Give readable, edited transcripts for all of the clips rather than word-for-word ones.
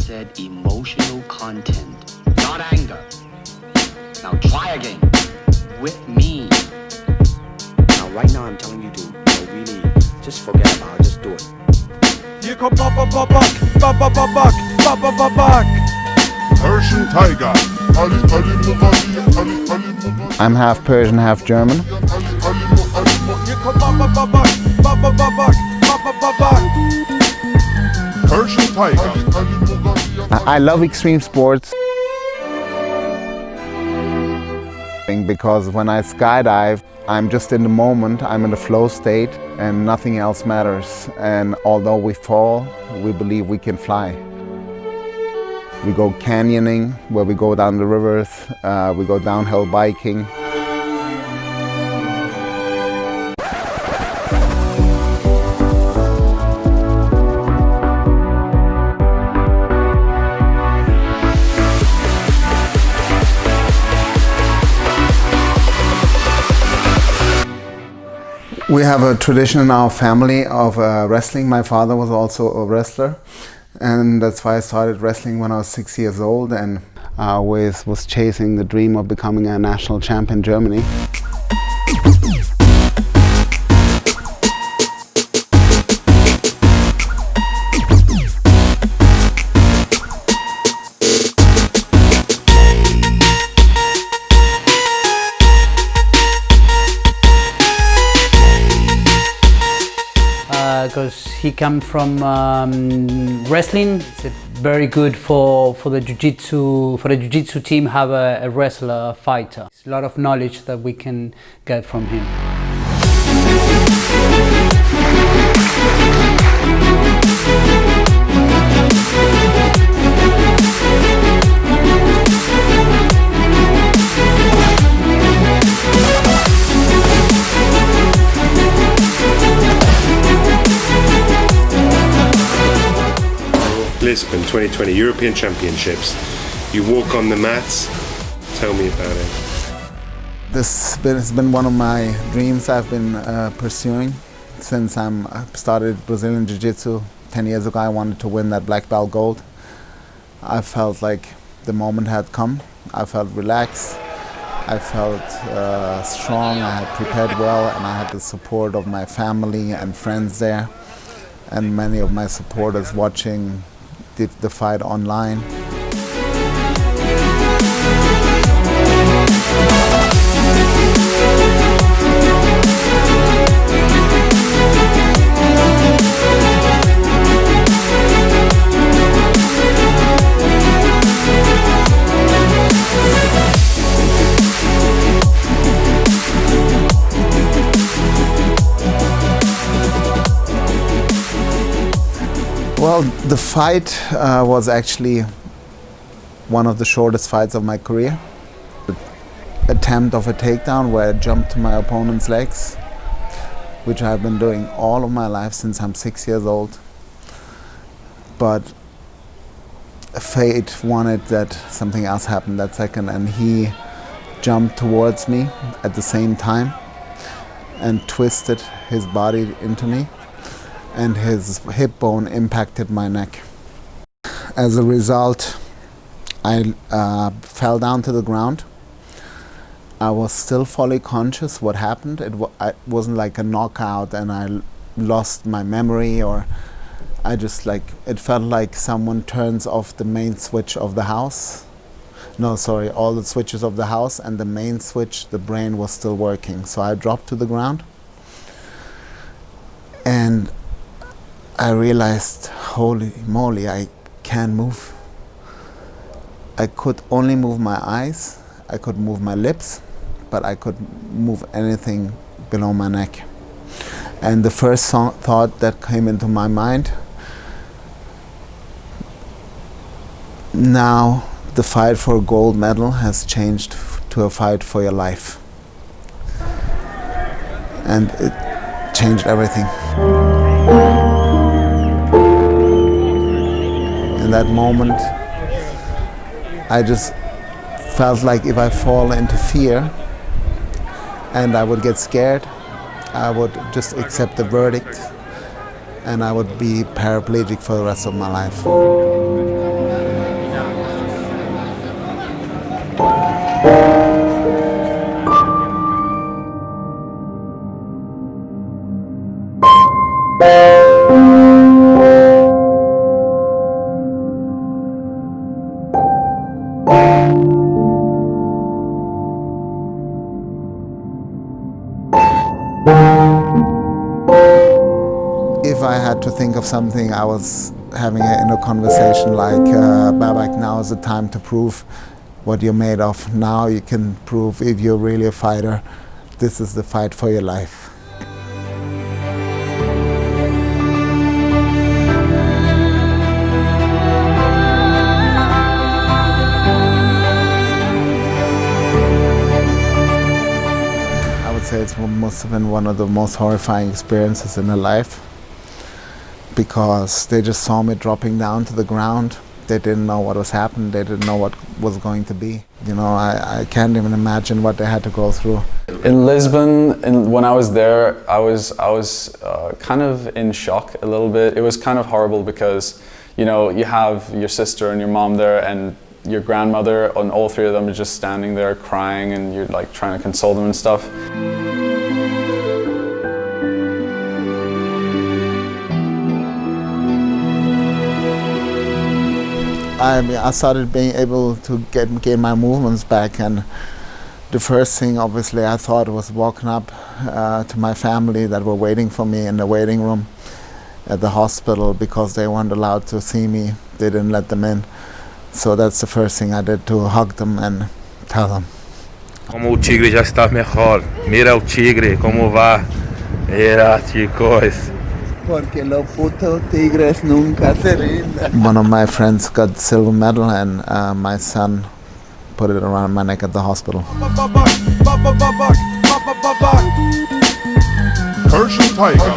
said emotional content, not anger. Now try again with me. Now right now I'm telling you to really just forget about it, just do it. Hier kommt Babak, Babak. Persian Tiger. I'm half Persian, half German. Hier kommt Babak. Persian Tiger. I love extreme sports because when I skydive, I'm just in the moment, I'm in the flow state and nothing else matters. And although we fall, we believe we can fly. We go canyoning, where we go down the rivers, we go downhill biking. We have a tradition in our family of wrestling. My father was also a wrestler, and that's why I started wrestling when I was 6 years old, and I always was chasing the dream of becoming a national champion in Germany. Because he comes from wrestling. It's very good for the jiu-jitsu team have a wrestler, a fighter. It's a lot of knowledge that we can get from him. Lisbon 2020 European Championships. You walk on the mats. Tell me about it. This has been one of my dreams I've been pursuing since I started Brazilian Jiu-Jitsu 10 years ago. I wanted to win that black belt gold. I felt like the moment had come. I felt relaxed. I felt strong. I had prepared well, and I had the support of my family and friends there, and many of my supporters watching the fight online. Well, the fight was actually one of the shortest fights of my career. The attempt of a takedown where I jumped to my opponent's legs, which I've been doing all of my life since I'm 6 years old. But fate wanted that something else happened that second, and he jumped towards me at the same time and twisted his body into me, and his hip bone impacted my neck. As a result, I fell down to the ground. I was still fully conscious what happened. It wasn't like a knockout and I lost my memory, or it felt like someone turns off the main switch of the house. No, sorry, all the switches of the house, and the main switch, the brain was still working. So I dropped to the ground, and I realized, holy moly, I can't move. I could only move my eyes, I could move my lips, but I could move anything below my neck. And the first thought that came into my mind, now the fight for a gold medal has changed to a fight for your life. And it changed everything. In that moment, I just felt like if I fall into fear and I would get scared, I would just accept the verdict and I would be paraplegic for the rest of my life. If I had to think of something, I was having an inner conversation like, Babak, now is the time to prove what you're made of. Now you can prove if you're really a fighter, this is the fight for your life. I would say it must have been one of the most horrifying experiences in my life, because they just saw me dropping down to the ground. They didn't know what was happening. They didn't know what was going to be. You know, I can't even imagine what they had to go through. In Lisbon, when I was there, I was kind of in shock a little bit. It was kind of horrible because, you know, you have your sister and your mom there and your grandmother, and all three of them are just standing there crying, and you're like trying to console them and stuff. I started being able to gain my movements back, and the first thing obviously I thought was walking up to my family that were waiting for me in the waiting room at the hospital, because they weren't allowed to see me. They didn't let them in. So that's the first thing I did, to hug them and tell them. Como o tigre já está mejor. Mira o tigre, como va. Mira, chicos. Porque los putos tigres nunca se rinden. One of my friends got silver medal, and my son put it around my neck at the hospital. Persian Tiger.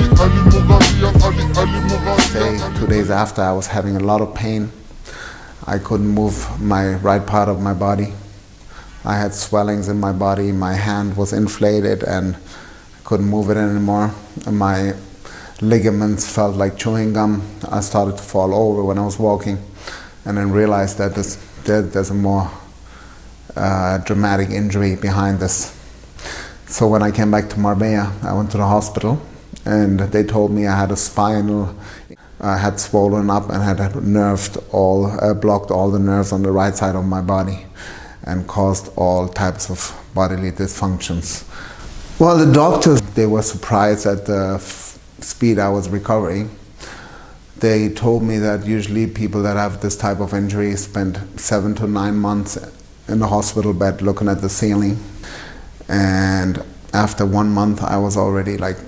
2 days after, I was having a lot of pain. I couldn't move my right part of my body. I had swellings in my body. My hand was inflated and I couldn't move it anymore. And my ligaments felt like chewing gum. I started to fall over when I was walking, and then realized that there's a more dramatic injury behind this. So when I came back to Marbella, I went to the hospital, and they told me I had a spinal, had swollen up and had blocked all the nerves on the right side of my body, and caused all types of bodily dysfunctions. Well, the doctors, they were surprised at the speed I was recovering. They told me that usually people that have this type of injury spend 7 to 9 months in the hospital bed looking at the ceiling. And after 1 month, I was already like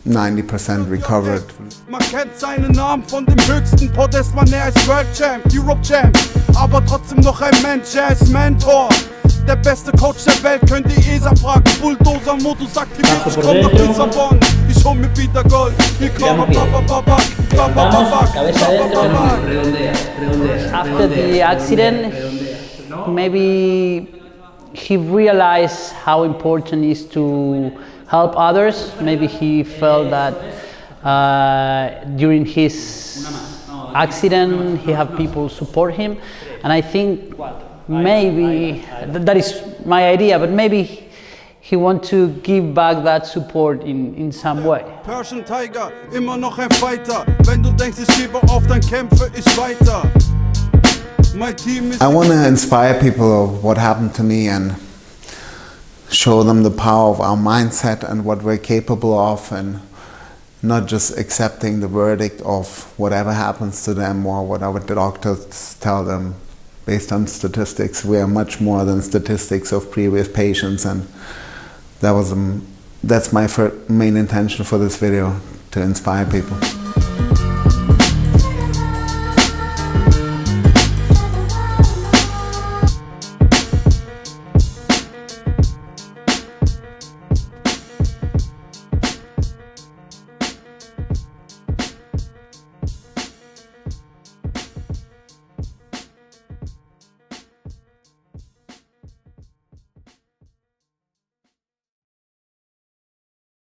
90% recovered. Man kennt seinen Namen von dem höchsten Podest, man er ist World Champ, Europe Champ, aber trotzdem noch ein Mensch, er ist Mentor. Der beste Coach der Welt, könnt ihr ESA fragen. Bulldozer-Modus aktiviert, ich komm nach Lisabon. Ich hol mir wieder Gold. Hier kommt Babak. After the accident, maybe he realized how important it is to help others. Maybe he felt that during his accident he had people support him, and I think maybe that is my idea, but maybe he wants to give back that support in some way. Persian Tiger, immer noch ein Fighter. Wenn du denkst, ich gebe auf, dann kämpfe ich weiter. My team is... I want to inspire people of what happened to me and show them the power of our mindset and what we're capable of, and not just accepting the verdict of whatever happens to them or whatever the doctors tell them based on statistics. We are much more than statistics of previous patients, and that's my main intention for this video, to inspire people.